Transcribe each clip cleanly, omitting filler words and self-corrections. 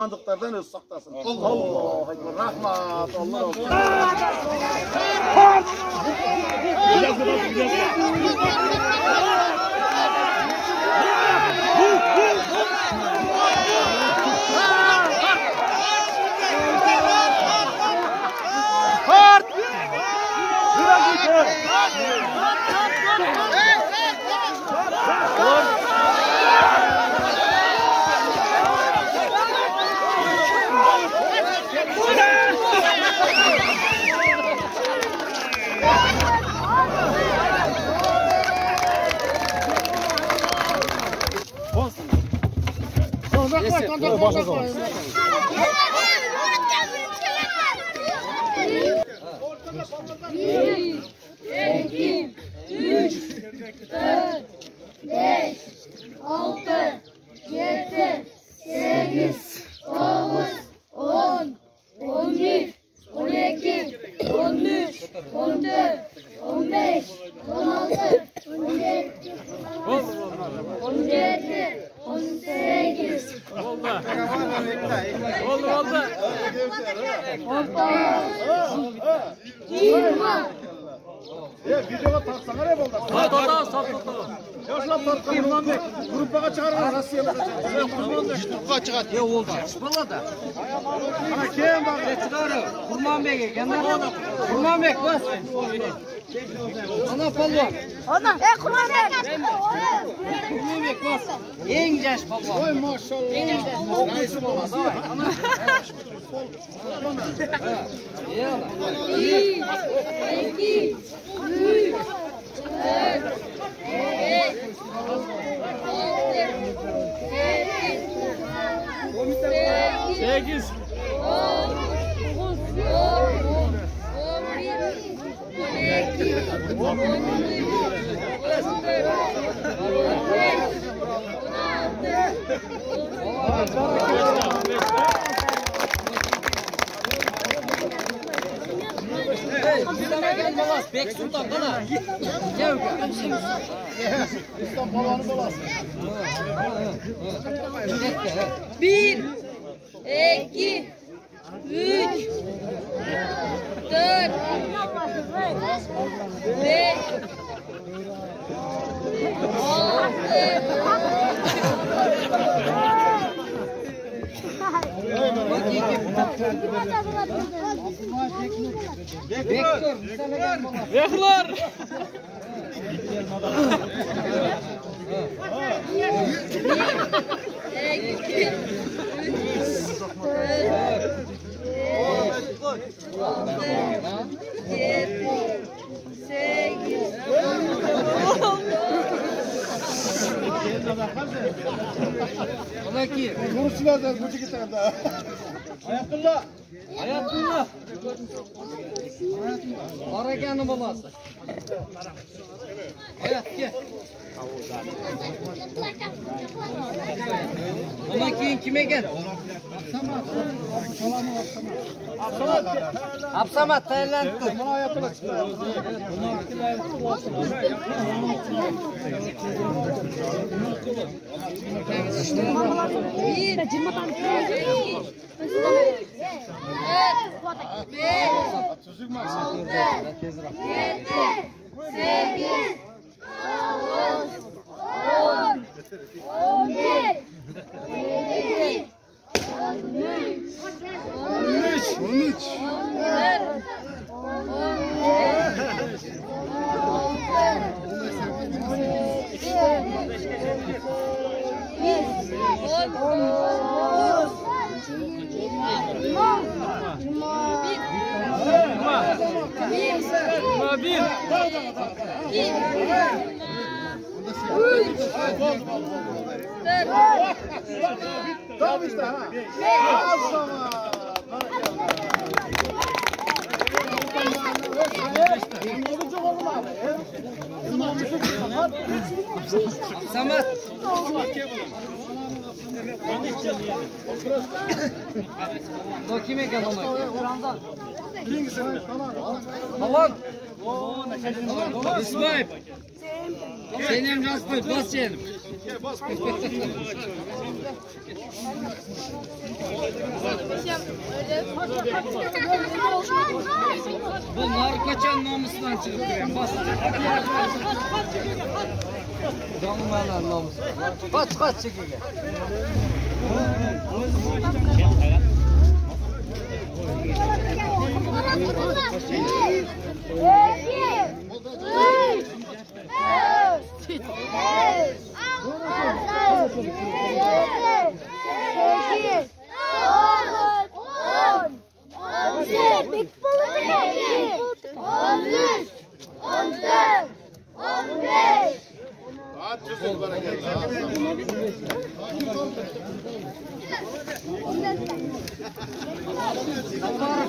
Sandıklardan öz saklasın. Allah Ekber. Rahmat. Allah olsun. Videoga taksana ne oldu? Yaşlar tartkan Kurmanbek. Gruppaga çağırın Rossiyaga. Gruppaga çıgat. Ya oldu. Vallahi. Ana kim bak? Çıkarı. Kurmanbek'e kendine. Kurmanbek bas. Ana palvan. Ana. Kurmanbek. Kurmanbek bas. En yaş palvan. Oy maşallah. En yaş. Okuyusu babası. Ana. Bir, iki, üç, dört, beş, sekiz, Bek Sultan bana. Gel. Sultan palanı balası. 1, 2, 3, 4, 5, 6, Ona ki. Konuşuyorlar bu çıkışlarda. Hayatullah. Hayatullah. Barakanın babası. Hayat gel. Ona ki kime gel? Apsamat Tayland. Bana Hayatullah çıktı. Tamam işte ha. Samat. O kime gel ona? Tamam. İsmail. Senin raspı bas yerim. Bunlar kaçan namusdan çıkıyor. Bas. Damlalar namus. Kaç çekiyor.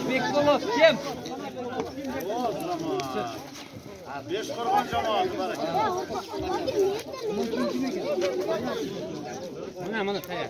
Bekbolup kim? 5 korban cemaati var. Mana kaya.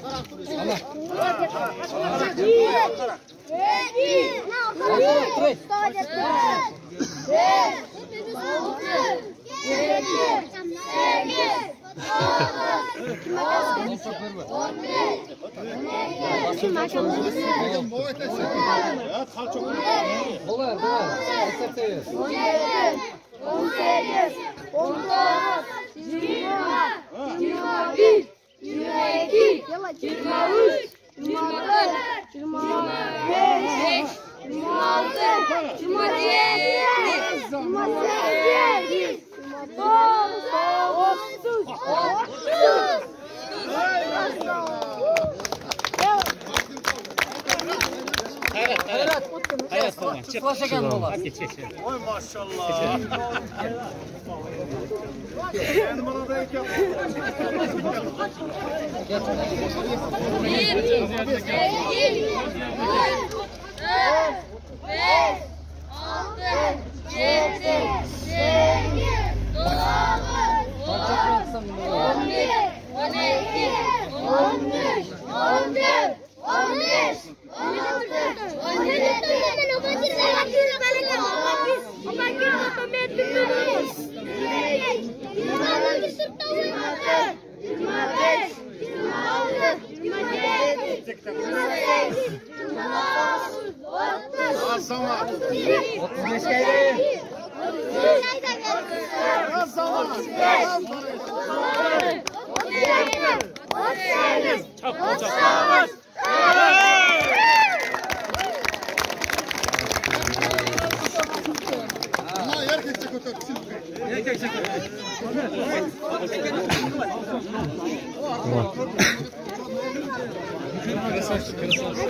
Hayat falan. Çıklaşakan dolar. Oy maşallah. Ben bana da iki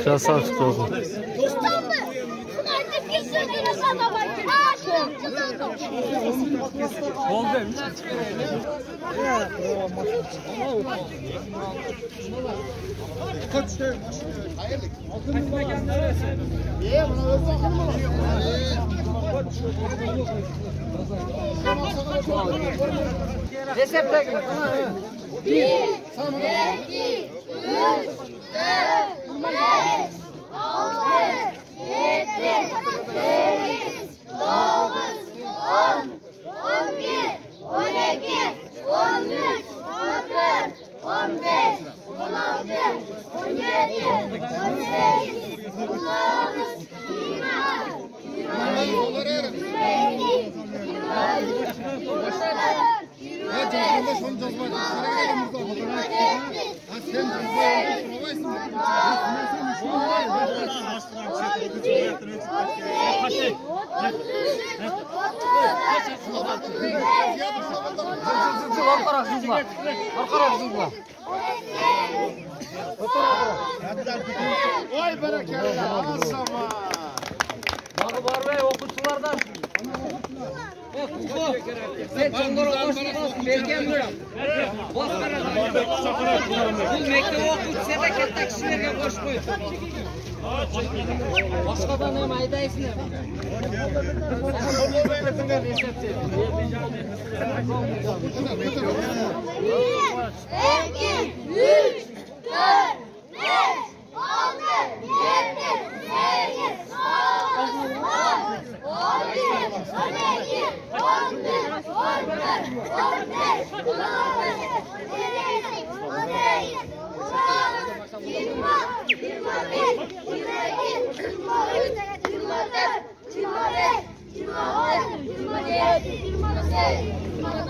Красавчик тоже. Resepte. 1, 2, 3, 4, 5, 6, 7, 8, 9, 10, 11, 12, 13, 14, 15, 16, 17, 18, 19, Oy bereketle. Asama. Bağı var ve okutçulardan. Sen çongora koşmaz, belgen mi? Boz karada. Bu mektep okut sebeket kişilerge koşmuyor. Başkadan hem aydaysın hem. Thank you.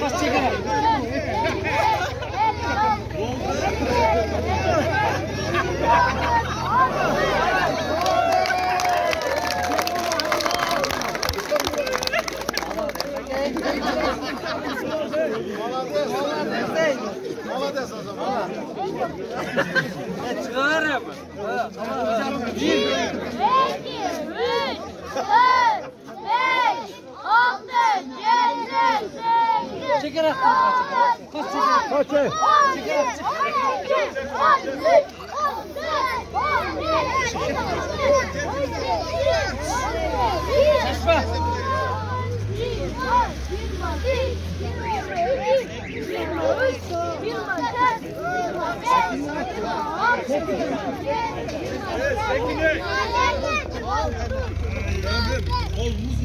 Kaç çeker. Молодец o zaman. Çıkarım. İki, üç, dört, beş, altı, yedi, sekiz, Çeker at. Kaç çeker. Kaç çek.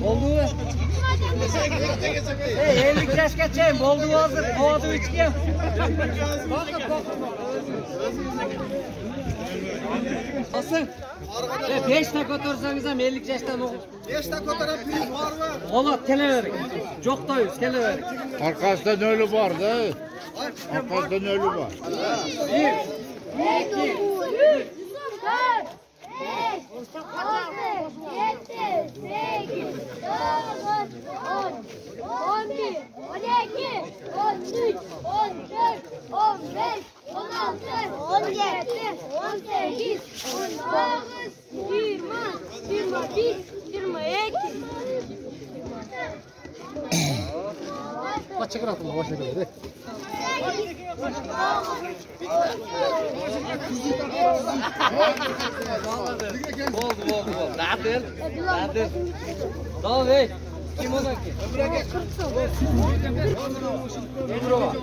Oldu. 50 yaş geçeyim. Oldu hazır. Kovada 3 gel. Asın. 5 dakika otursanız hem 50 yaştan olur. 5 dakika oturan priz var mı? Ola televerin. Çok da yüz televerin. Arkasında ölü var da. Arkasında ölü var. 1, 2, 3, 4, 5, 6, 7, 8, 9, 10, 11, 12, 13, 14, 15, 16, 17, 18, 19, 20, 21, 22. Kaç çeker atın başa göre. Oldu. Nadir. Daha ver. Kim ola ki? Emro.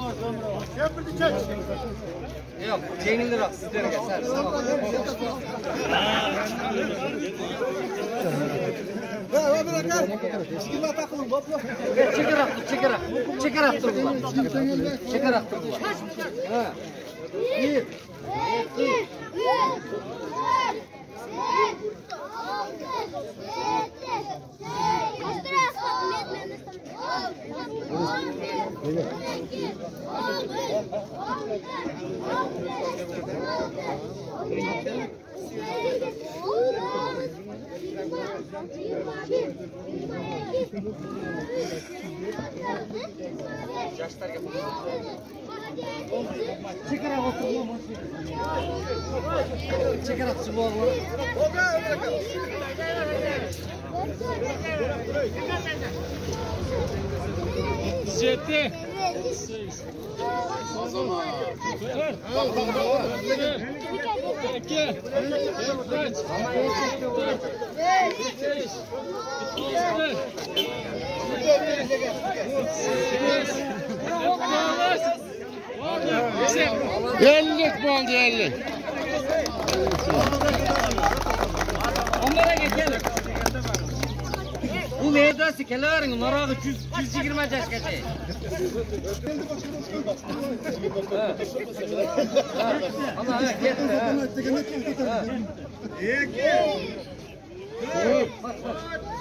Yok, cengindir bak sizlere geçer. Çeker attır bunlar. Çeker attır bunlar. Ha. 1, 2, 3, 4, 5, Çeker attır bu oğlum. Ciddi. O zaman. Ellik mi oldu 50? Onlara geçelim. Bu meydası kelerin narağı 120 yaş geçey. Ama evet gitti.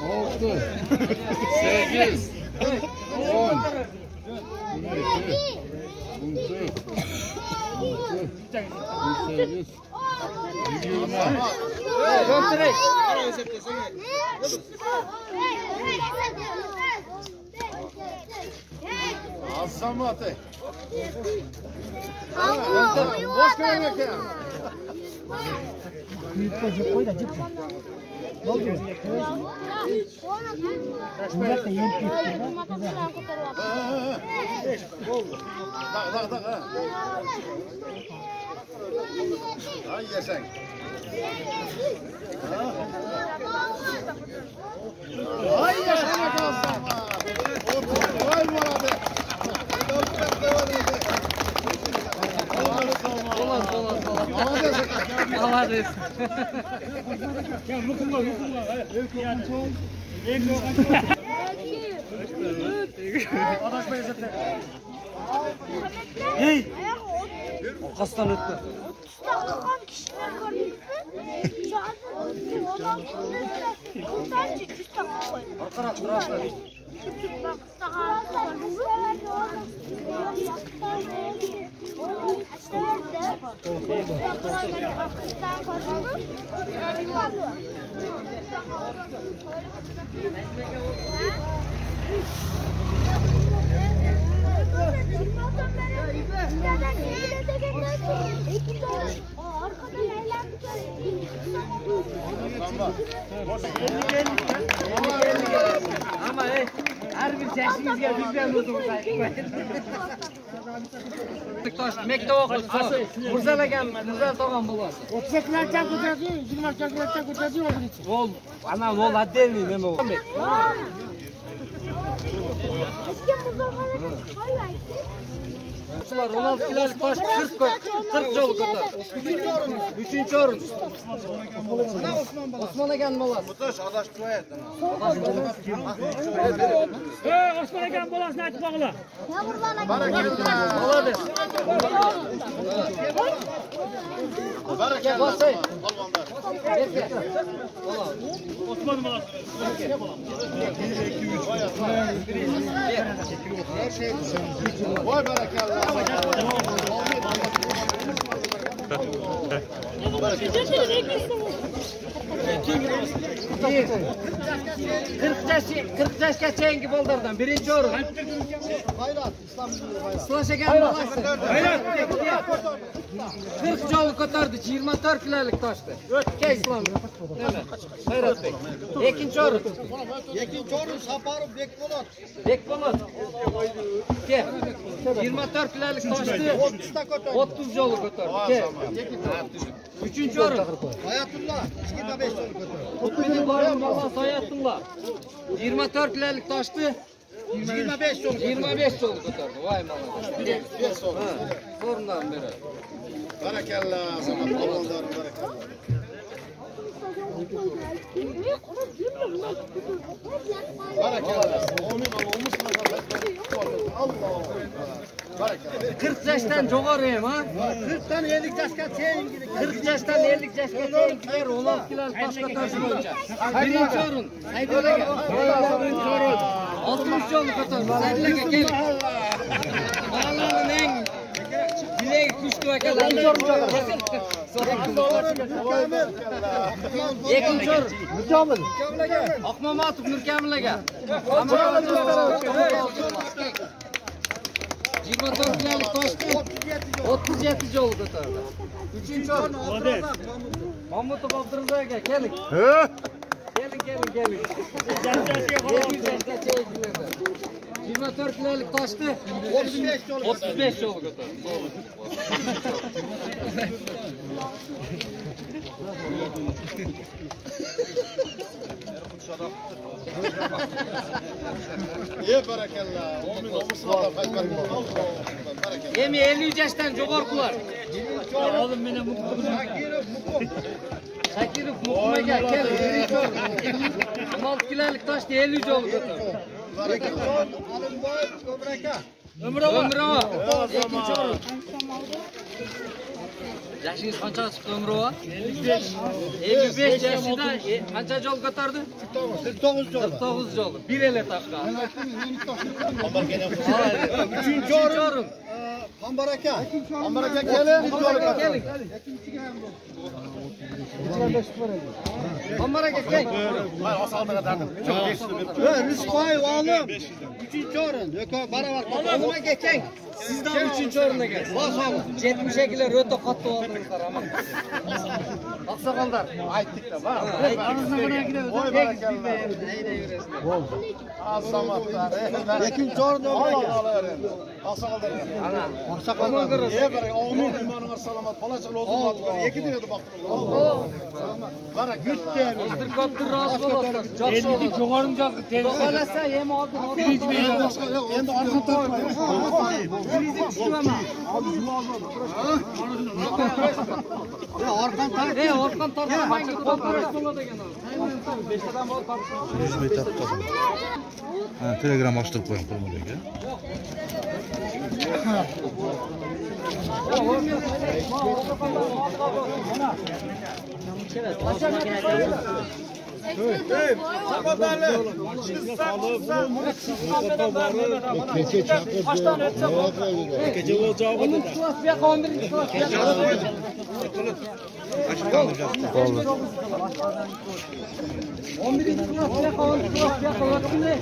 6, 8, 10, 18, 20. Götürek. Alsam mı atay? Boş vermek ya. Ay yaşa. Ay yaşa kalsam. Vay vay. Havadayız. Adaşmayı zaten. Hey! Kastan öttü. 30 dakika kişiler gördünüz mü? Şu an olan sadece 3 dakika koydum. Arkana durarlar. Ama her bir sesimizge bizden uzun mektep okusun. Murzalagan, murzal tog'am bo'ladi. 38'lerden kurtarıyor, 28'lerden kurtarıyor onun için. Ol, ana ol отдельный nima u. Ular 16 kilolik tosh 40 jol ko'tar. 3-chi o'rin. Osmon akan bolasi. Tosh adaş qo'yadi. Osmon akam bolasini aytib qo'yinglar. Молодец. Barakallah. Osmon bolasi. Voy barakallah. Kırk yaşga keyingi boldardan birinchi o'rin. Hayrat, İslam bayrağı. Slashagan bolasi. 40 jol ko'tardi, 24 kilolik toshdi. O'tga islom. Hayratbek. Ikkinchi o'rin. Ikkinchi o'rin Saparov Bekpo'lat. Bekpo'lat. Kel. 24 kilolik toshdi. 30 ta ko'tardi. 30 jol ko'tardi. Kel. Uchinchi o'rin. Hayatullah 25 o'rin ko'tardi. O'tmini borim bolasi Hayatullah. 24 kilolik toshdi. 25 o'rin. 25 jol ko'tardi. Voy malaka. 5 o'rin. O'rindan beri. Barakallah, zaman qo'lonlar barakallah. Barakallah. Amin olmuş Allah. Barakallah. 40 yaşdan jo'g'ori ham, ha? 40 dan 50 yoshga teng. 40 yaşdan 50 yaşga tenglar 16 kilolik tosh ko'tarish bo'yicha. Birinchi o'rin. Saydul aka. Birinchi o'rin. 60 jol ko'tardi. Saydul aka kel. Bolalarning eng bilagi kuchli akalar. Ikkinchi o'rin. Mükemmel. Oqmamatov Nurkamil aka. 24 kilolik toshdi. 37 jol ko'tardi. Uchinchi o'rin. Mamutov Abdurazak aka, keling. Keling. 24 kilolik toshdi. 35 jol ko'tardi. Barakallah. Amin olmuş Allah barakallah. Yemi 50 yaşdan jo'g'orqilar. Oğlum meni Shakirov Muqmaga kel. 16 kilolik toshdi 50 jol ko'tardi. Barakallah. Alimboy Ko'braka. Umrova. Ikkinchi o'rin. Yashingiz qancha chiqdi Umrova? 55 yoshida qancha jol ko'tardi? 49 jol. 49 jol. Bir ele toshqa. Üçüncü o'rin. Hambaraka. Hambaraka keling. Hambaraka kel. Rizqoy olim. Üçüncü o'rin. Baravar. Hambaraka kel. Sizdan 3-chi o'ringa kelsiz. 70 kilar o'ta qattiq oldingizlar ama. Oqsoqollar aytdik-da, bor. Voy barakallah. Azamatlar. Ikkinchi o'rin Oqsoqollar. Ana. Oqsoqollar. Amin. Imoninglar salomat. Falachil o'zim. Ikki dedi baqtirlar. Barakallah. Hozir qattiq rozi bo'lasizlar. Yaxshi bo'ldi. jo'g'orini jozib tez. Xohlasa yem oldi. Endi orqa taraf. Orqan orqan tartmayın. Sonra da gene. 100 metre kaldı. Ha, Telegram açtık koyun kurmadık. Keçe çakır. Keçe olacağı Onun klas bir 11. klas. Açıklandıracağız. 11. klas bir 11. klas bir klas ne?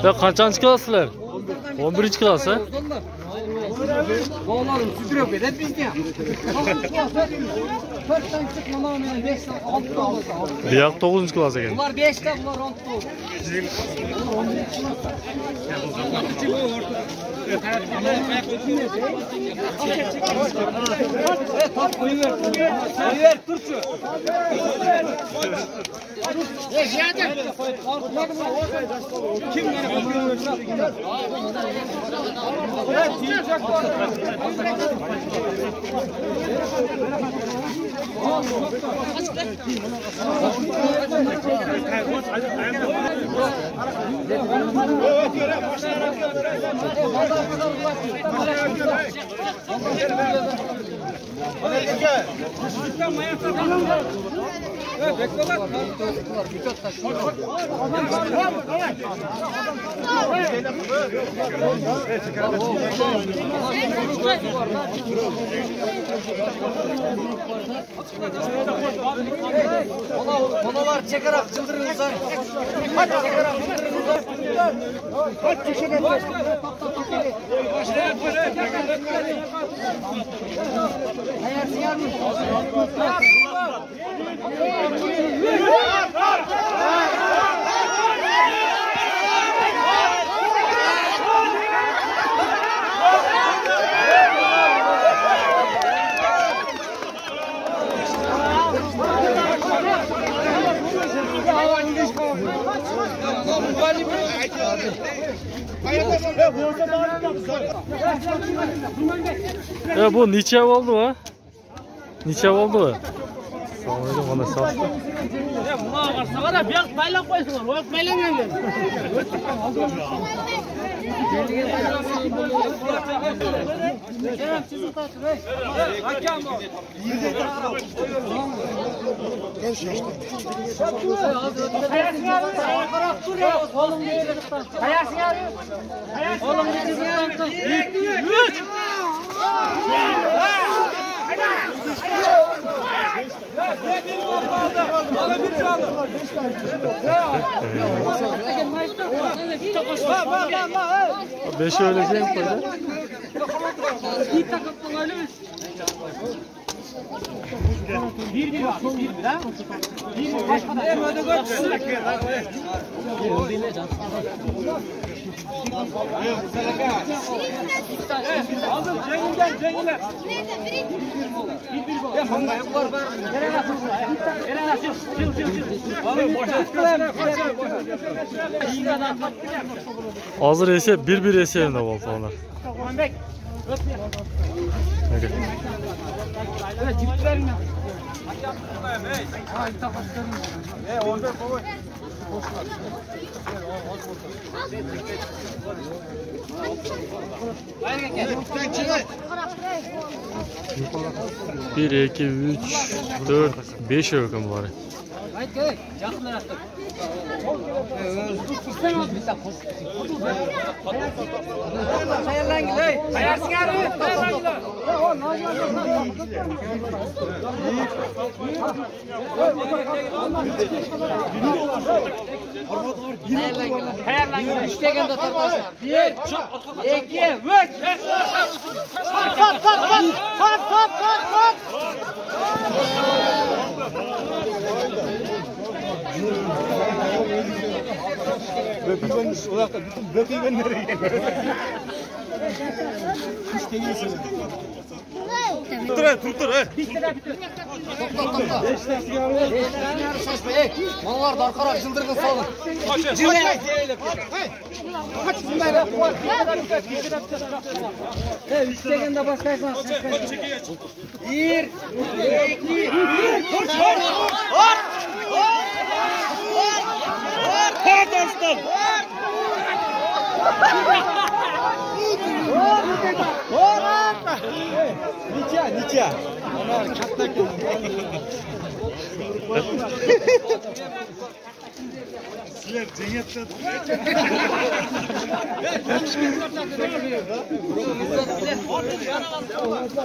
Ya kaçıncı klaslar? 11. klas ha? Oğlanım sütürüyor be de biz ne? 4'ten çıkmamalı 5'ten 6'da aldı. Bir yak 9. klasa geldi. Bunlar 5'te bunlar 10'da. Koyuver Türkçü. Kim Konalar çekerek çıldırıyorlar. Hadi çekerek çıldırıyorlar. Hadi çekerek. Ayarsın yardım. Ya bu niçe oldu mu? Niçe oldu mu? Sağ bana sağ. Ya buna varsa var ya bir paylan koysunlar. O paylan geldi. Beş öleceğim koyda. Hazır ese bir eserinde oldu onlar. Hadi. Bir, iki, üç, dört, beş rakam var. İşte tartışlar. Bir, iki, üç. Pat. Bökeği ben nereye geliyorum? Hiç değilsin. Dur. Mallar da arkarak jıldırgın salın. Üstteyken başlaysan. Bir, iki, Niçe. Sizler cennetten.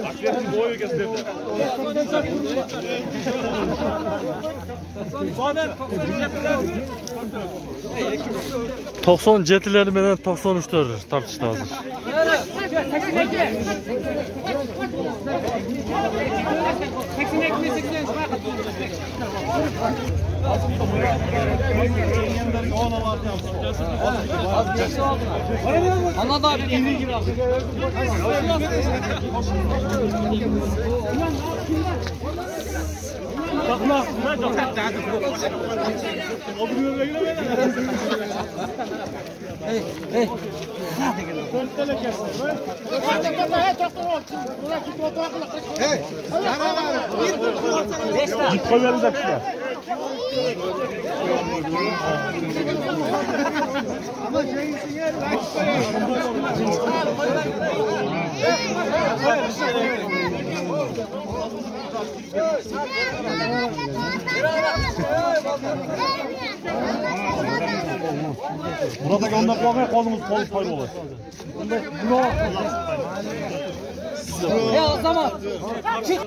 Akretin boyu gösterdi. 90 cetileri menen 93'tür tartıştı hazır. Ana da bir emir gibi aldı. Buradaki onda koymaya kolumuz paylı olur. Ya o zaman çık.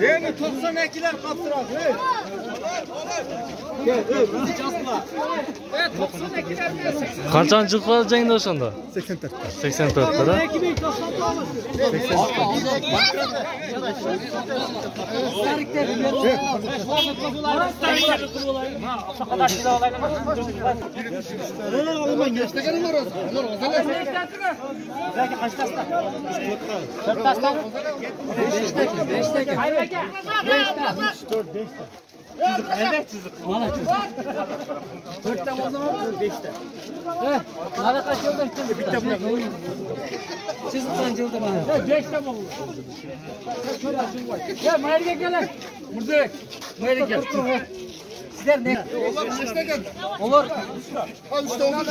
Yeni 92'ler kaptırak. Kaçancı kalacaksın da şunda? 84. 84 lira. Hadi kaç yıldır çizikten cıldı bana. 5'te mi oldu? Ya Mayır'a gelin. Burada. Mayır'a gel. Sizler ne? Olur. Üstte olur.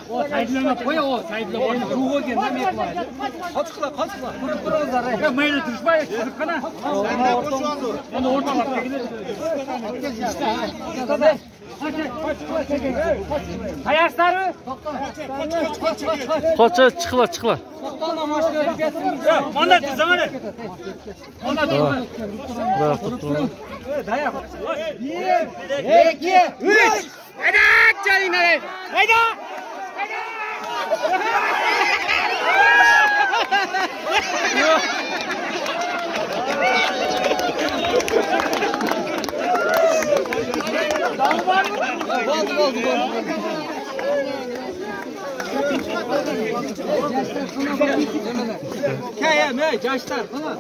O sahipleme koy o sahipleme. Ruhu gel ne yapma. Kaçıkla. Kurup ya Mayır'a düşmeye çıkana. Ben orta bak. Hayasları. Koça çıkla. Onda zaman. Onda dur. Bırak tuttuğunu. Dayak. 1, 2, 3. Haydi çalın hadi. Haydi. Kaya ne? Yaşlar falan.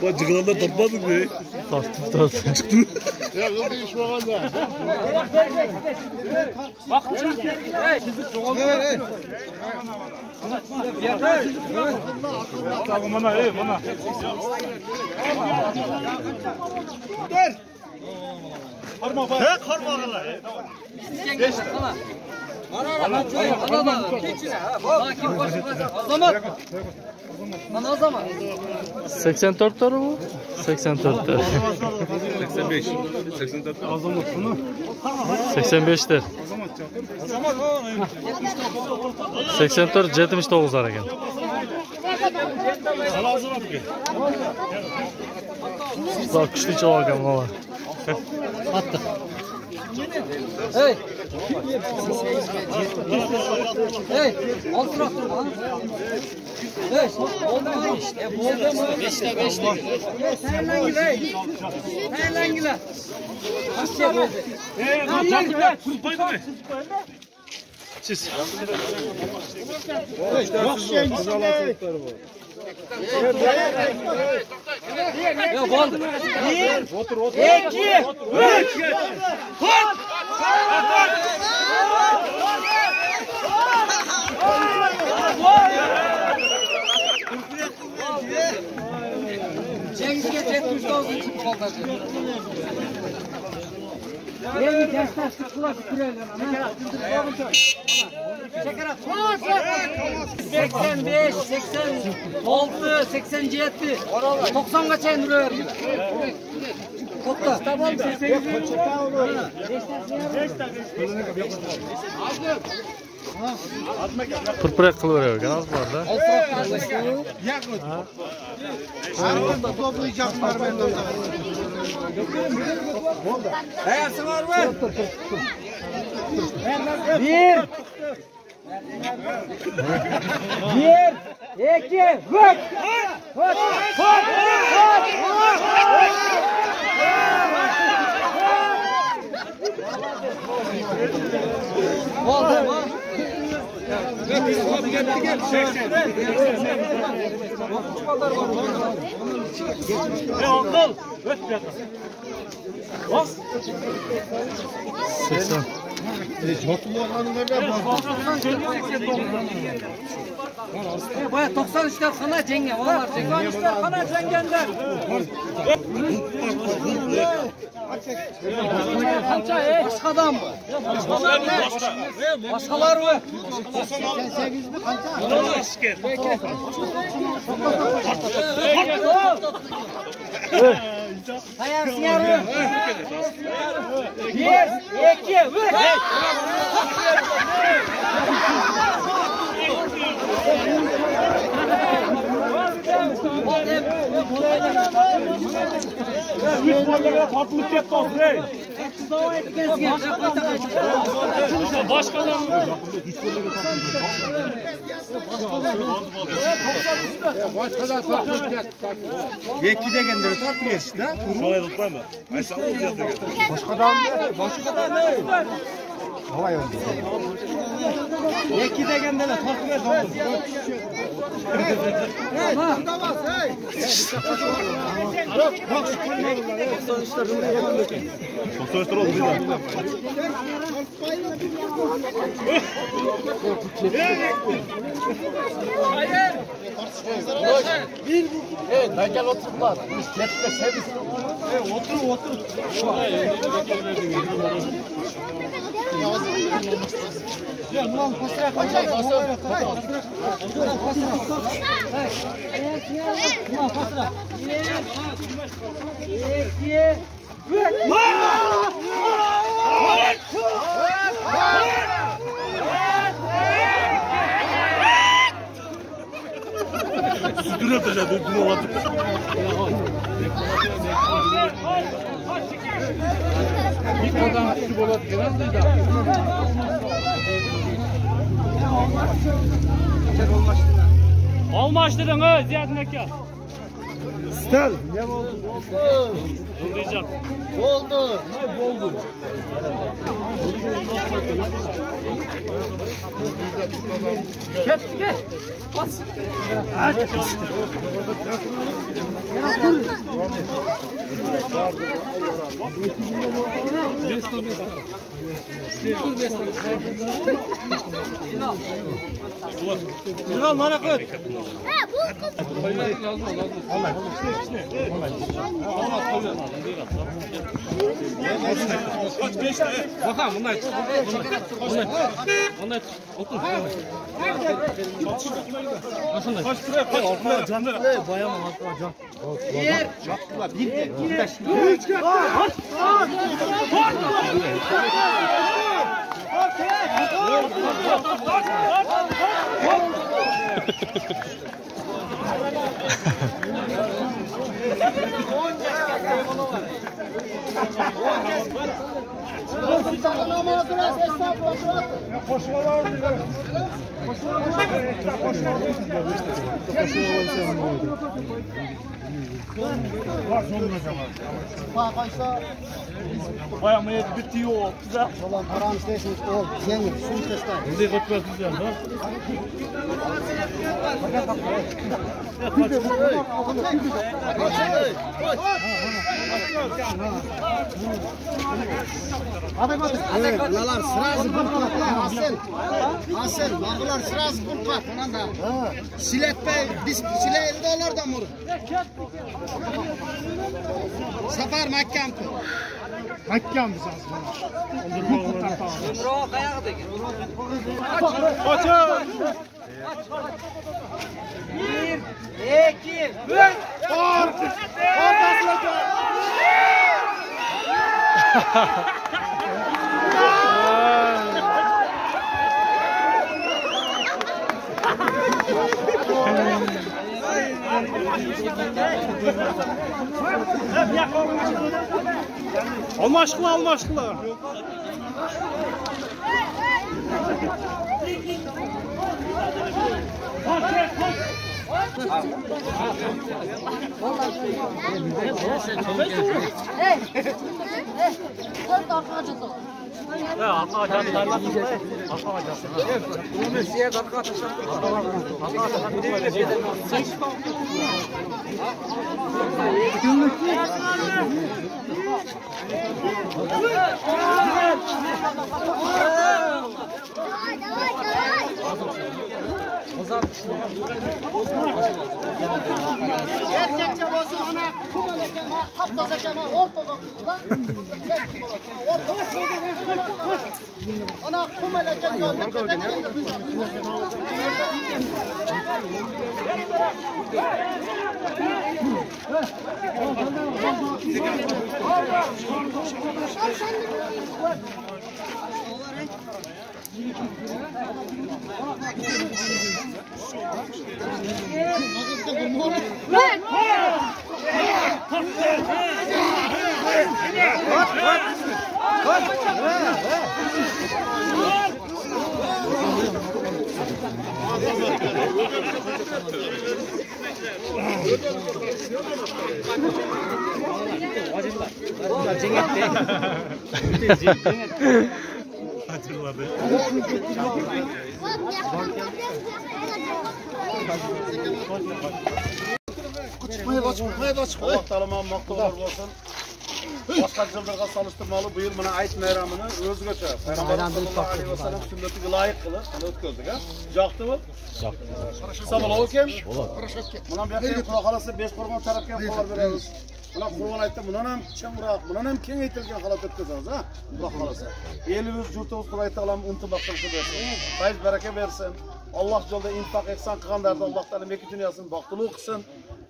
Bacıklarında topladın be. Taktım. Çıktı. Ya yolda iş var da. Bak. Evet. Bana. Dur. Karma bağırlar. Azamat. 84 tane bu. 84 tane. 85. 84 azamat bunu. 85'tir. 84 79 ekan. Sana azamat ki. Daha kuchli ekan baba. Attı. Hey. Hey, al traktör bana. Hey, oldu mu işte? Oldu mu? 5'te 5'te. Sen gile. Sen gile. Kaçça oldu? Takip kurpaydı mı? Siz. Yok şey güzel. Ya bandı. 1 otur 2 3 Tut! Cengiz'e 70.000 çıkıp kaldırdı. Yeni gençler sıkıla sürelim. 85, 86, 87, 90 kaça indiriyor. Topla. Tamam. Pırpırak kılıveriyor ekan az var da. Arada toplayacaklar benden. Hayası var mı? 1 2 vur! Oldu mu? Bas. 80. Baya 93'ler sana cenge var. 93'ler sana cengender. Kança başkadan mı? Başkalar mı? 88 mi kanka? Ayarsın yarım. 1 2 vur. Tatlılık yapma olsun. Başkalar. Yekide kendini tartmıyor işte. Şöyle tutmayın mı? Ay sağ olun. Başkadan ne? Havaya oldu. Yekide kendini tartmıyor. Sosyalistler oldu. Evet, ben gel otur lan. Yetkide servis. Otur. Ya ulan kusura kaçak. Sütünü öpeceğim. Dün oladık. Olmaş dedin ha Ziyadin Eka. Stel. Ne oldu? Diyeceğim. Oldu. Gel. Bas. Yılan bana koy. Bakalım bunlar. Bunlar otur. Nasıl? Kaç liraya kaç liraya canlı? Bayamam hatta can. Bayamaya bitiyor o. Güzel. Olan paranı isterseniz o zengin, su istersen. Bizi götürüyorsunuz ya. Evet, analar sırası bulkat ya Hasan. Hasan, bağlar sırası bulkat. Ondan da silet bey, biz silet elde olar da mı? Safar mahkem tu. Hakkam biz aslında. Yumruğa kayağı da gir. Kaçın. 1, 2, 3. Alma aşkına, alma aşkına. Erkekçe olsun ana, kaptazacağım ortada. Ana kumele geliyor. Hatırladı. Allah Teala'ma maktular olsun. Başka yıllarga salıştırmalı bu yıl bana ait meyramını özüge çağır. Peygamberimiz sallallahu aleyhi ve sellem sünnetiga layık kılıp bunu ötküzdük ha. Jaktı mı? Jaktı. Sabah okem? Buna bir yakın kula kalası 5 korman tarafken kolar veririz. Buna kurban aytdı, bundan hem çamuraq, bundan hem kengeytilgen halat ötküzeriz ha. Kula kalası. Elimiz, yurtumuz Kula Teala'm intibaqlısı versin. Faiz bereke versin. Allah yolda infak ehsan qilganlarni Alloh taolo meki dunyosini baxtli qilsin.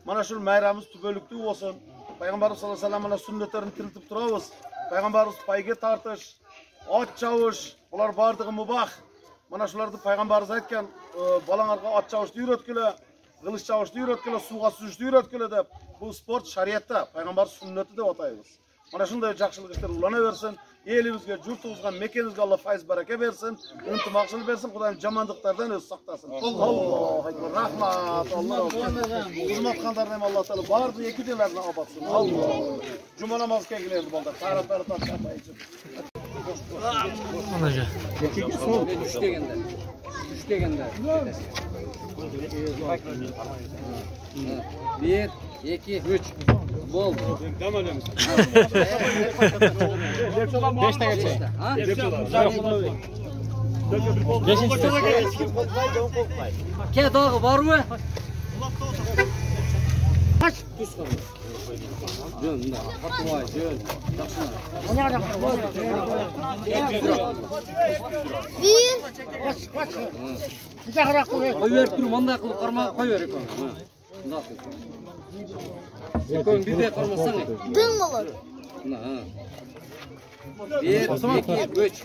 Mana shu mayramimiz tuböllükli olsun. Peygamberimiz sallallohu alayhi vasallam mana sünnetlerini tiriltib turamiz. Peygamberimiz payga tartish, ot chavish, ular bardigi mubah. Mana shularni Peygamberimiz aytgan, balanglarga ot chavishni o'rgatkilar, g'ilich chavishni o'rgatkilar, suvga suzishni o'rgatkilar deb. Bu sport shariatda, Peygamber sünneti deb ataymiz. Mana shunday yaxshilik ishlar ulanaversin. Elimizga, yurtimizga, mekanimizga Alloh fayz baraka bersin, intimoqchilik bersin, Xudoyim jamonliklardan o'zi saqlasin. Allohu akbar. Rahmat. Alloh xizmat qilganlarni ham Alloh taolo barcha yekidilarni obatsin. Alloh. Juma namoziga kelganlar bo'ldi. Taraflar tashqariga chiqib. Anaca. Üç degende. Bir, iki, üç. Bol. Beşte geçeyim. Ha? Ke dağı var mı? Kaç? Düz kalın. Dön da. Fatmay dön. Koy ver dur, manda kılıp karma koy ver ekon. Ekon bir de karmasan ek. Dın olur. Bir, iki, üç.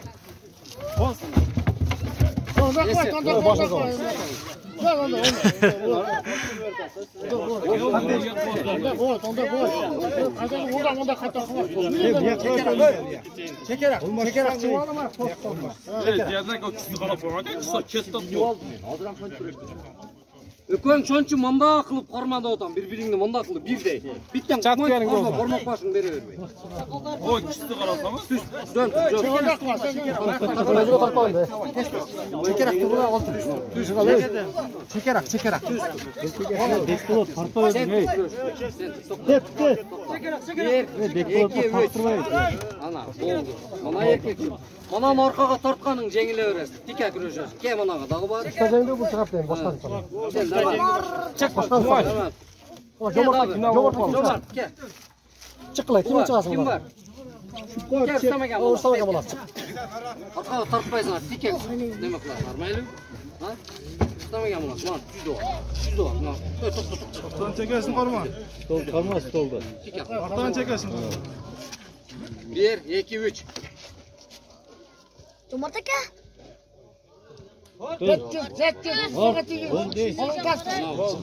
Ökön şonçu manda kılıp karmada otan birbirini manda kılıp bir de bitten kormak başını beri vermeyin. O ikisi karalsamız. Dön. Çekerek. Bir, iki, üç. Ana oldu. Mana erkek. Mana arkaga tartkanın jеңиле бересиz. Тикә күрөшөсүз. Ке манага дагы бар. Стадионда bu taraftan başkan. Sen давай. Çık başkan. Жомарт, ке. Çıkla kim çıkarsın? Kim var? Ке, стамаган. Oğuzhan'a bolar. Аркага тартпайсың, тикә. Неме кыласың? Бармайлы? Ha? Стамаган болот. Мана жүздө бар. Жүздө бар. Мына. Arkadan çekersin koruma. Тикә. Arkadan çekersin. 1, 2, 3. Yumurta ke.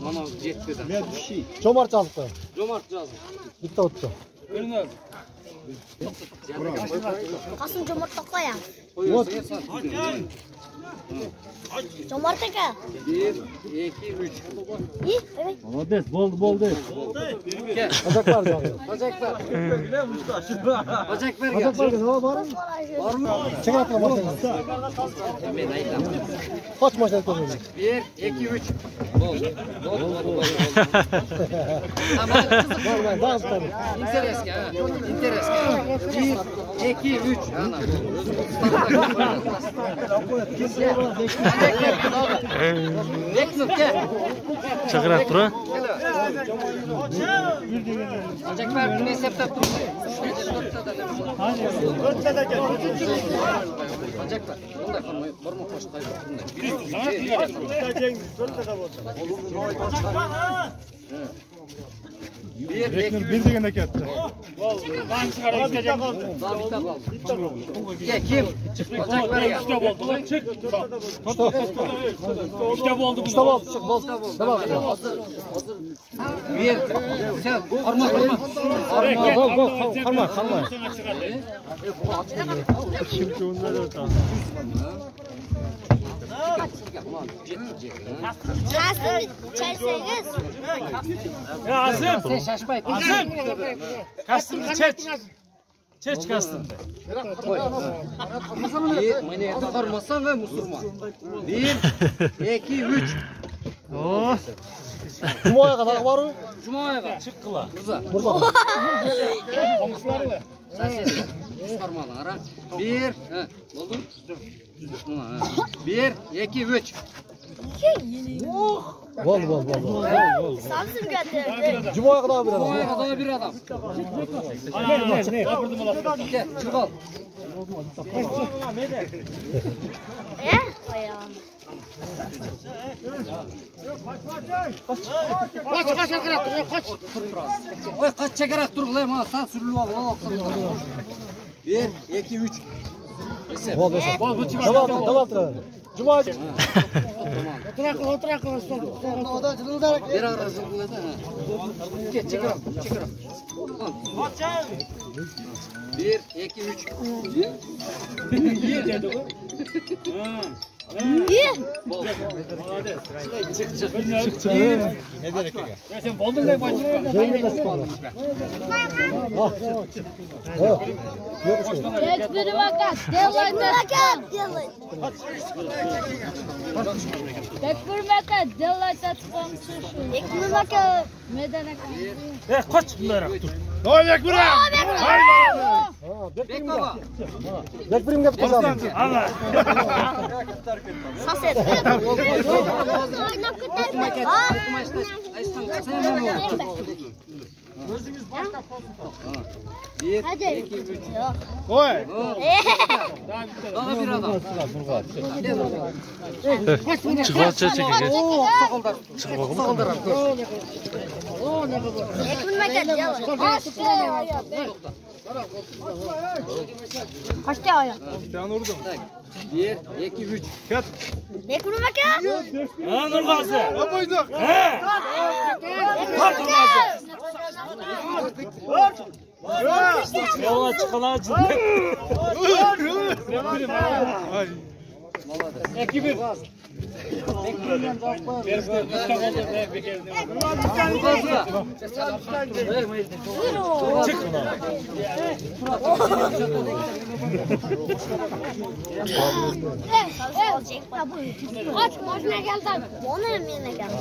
Mana жетпеді. Çomar çalıktı. Жомарт жазды. Bitti ottu. Kasım yumurta koyam. Koyuyorsun, sen. Yumurta ke. 1, 2, 3. İyi, evet. Gel. Bacak var canım. Bacak ver. Bacak ver Bacak var gel. ne var? Var mı? Çek atla bakayım. Ben ayıklam. Kaç maç yaptın? 1, 2, 3. Bol. Tamam. Var dans tabii. Interes ha. Interes. 1, 2, 3. Ana. Bekle gel. Çakırak tura. Bacak ver. Ne septap dur. Bacak ver. Bunda kalmayı. Borma koştaydı. Bir degene ketdi. Kim? Bacak ver ya. İşte oldu. Çık bol. Tamam. Bir. Sen parmak. Kalma. Kasım çelseniz. Sen şaşmayın. Kastını çeç kastını. Bir, mene takarmasan ve musurman. 1, 2, 3. Cuma'ya kadar var mı? Cuma'ya kadar. Çık kıla. Burada. Sen ses. Çıkarmadın ara. 1, oldu. 1, 2, 3. Bol. Samsun getirdi. Cuma'ya kadar bir adam. Cuma'ya kadar bir adam. Gel, çık al. Koyalım. Oy kaç çekerek dur lan ha sen sürülü al. 1, 2, 3. Bol. Tamam. Cuma. Oturak. Bir ara zıpladı ha. Gel çekerek. 1, 2, 3. İyi. Sen boldun ne başına? Tekbir makat. Delaytat. Tekbir makat. Delaytat komşusu. Tekbir makat. Medana kan. Kaç bunlara dur. Oynak buraya. Bek baba. Allah. Saset. Hadi. Koy. Daha bir adam. Çıkmaça çekecek. Çık bakalım. Kaçta ayak? Ben vurdum. 1, 2, 3. Ne kurmak ya? Ha Nurgazı. Ne koyduk? He. Yola çıkılacı. Ekibi. Kaç maçına geldi? Ona emine geldi.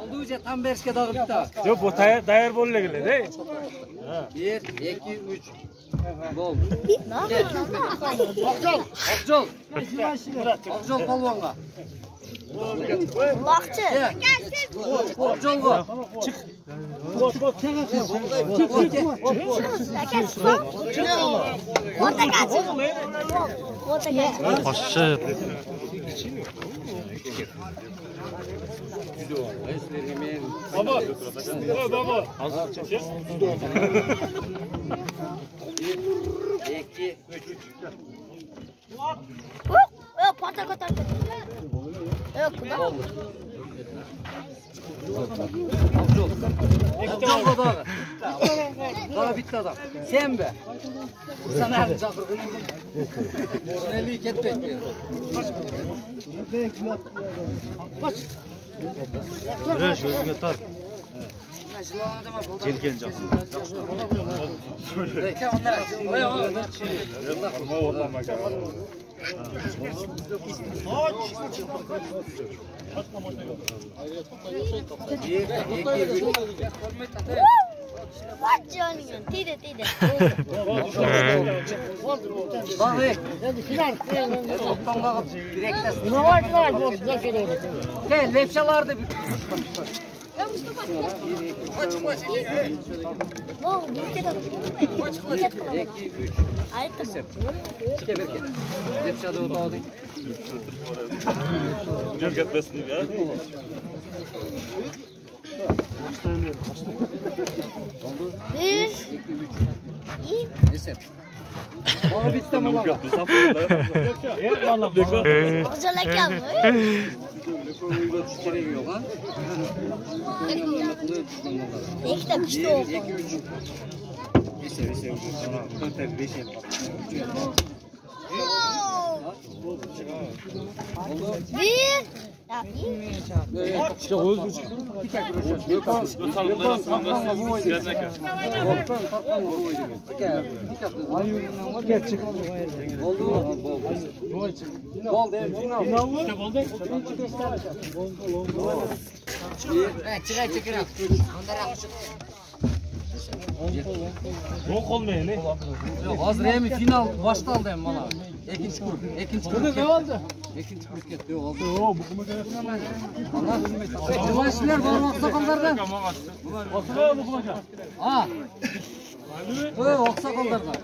Olduğu için tam berşke dağı bitti. Yok bu dayar bolle gele değil. 1, 2, 3. Bol. Akçal. Akçol. Akçol palvonga. Bakçı. Akçol go. Çık. Aşağı. Baba. Baba. Az çekeceğiz. 2, 3. Patak atak. Akçol. Akçol go dağı. Dağı bitti adam. Sen be. Sana her çakır kıyım. Şuneli ketmek. Şöyle tar. Gel canım. Bak canım. Tide. Bak be. Toptan bakıp direkte. Gel lepşalarda bir. Oh, bir kere. 2, 3. Ay tamam. Çıke berke. Lepşada o dağdı. Gel gitmesin ya. Bir. İyi. Neyse. Bana bitti mi baba? Güzel ekran. Çekiyor ha. İşte pişti o. 2, 3. Neyse. Kontak 5 yap. Bir. Ya iyi. İşte o yüzden. Yok olmuyor ne? Hazır hem final baştaldı hem bana. İkinci grup. Ne oldu? İkinci grup gitti. Oldu. Yok bu kuma göre. Allah. Cumhuriyetçiler var aksakallardan. Oturuyor mu kuma? Ha. Bu aksakallardan.